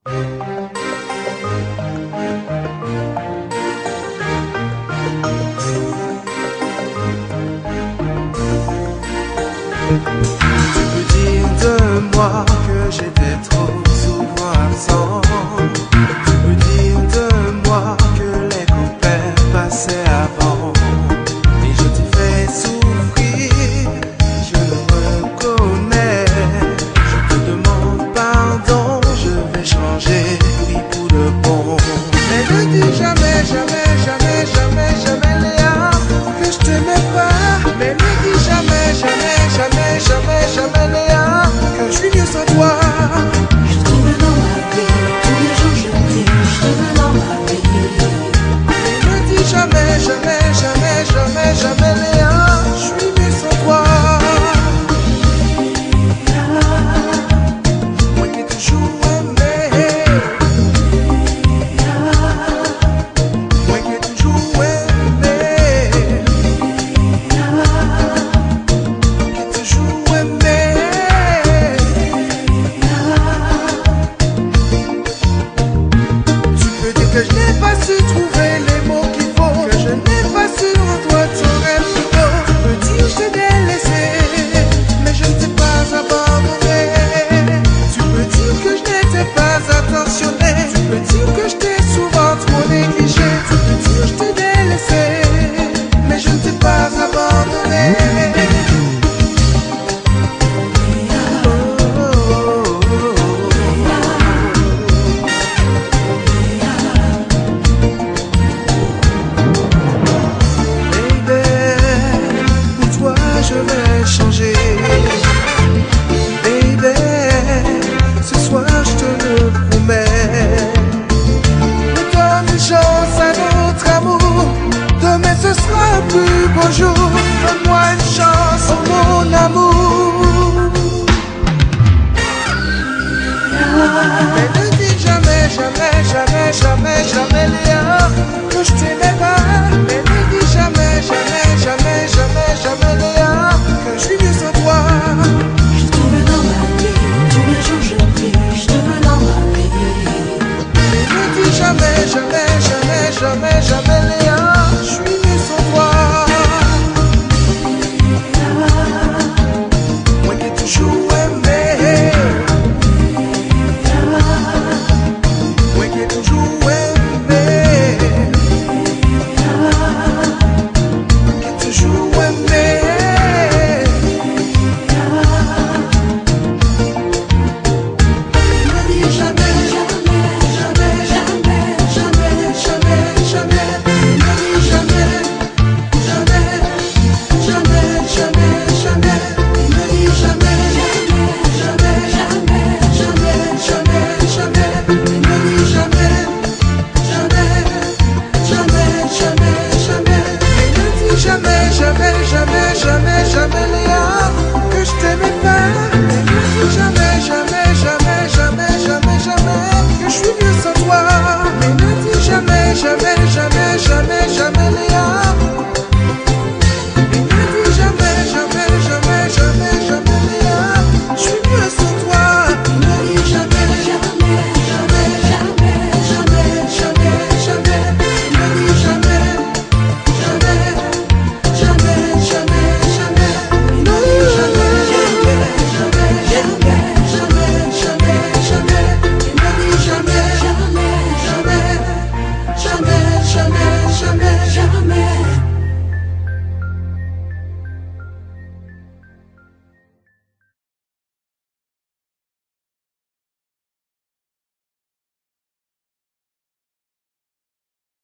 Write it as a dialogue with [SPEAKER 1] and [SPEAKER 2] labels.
[SPEAKER 1] Tu peux dire de moi que j'étais trop souvent absent. Tu peux dire de moi que les copains passaient avant. Et je t'ai fait souffrir, je le reconnais. Je te demande pardon, je vais changer, oui pour le bon. Mais ne dis jamais, jamais, jamais, jamais, jamais Léa que je t'aimais pas. Mais ne dis jamais, jamais, jamais, jamais, jamais Léa que je suis mieux sans toi.
[SPEAKER 2] Je te veux dans ma vie, tous les jours je dis, je te veux dans ma vie.
[SPEAKER 1] Mais ne dis jamais, jamais, jamais, jamais, jamais Léa, je suis mieux sans toi. Moi qui ai toujours aimé, moi qui ai toujours aimé, qui ai toujours aimé. Tu peux dire que je n'ai pas su trouver les mots qu'il faut, que je n'ai pas su rendre toi ton rêve plus beau. Tu peux dire que je t'ai délaissé, mais je ne t'ai pas abandonné. Tu peux dire que je n'étais pas attentionné, tu peux dire que je t'ai souvent trop négligé. Tu peux dire que je t'ai délaissé, mais je ne t'ai pas abandonné. Baby, pour toi je vais changer. Baby, ce soir je te le promets. Mais donne une chance à notre amour, demain ce sera un plus beau jour. Donne-moi une chance, oh mon amour. Mais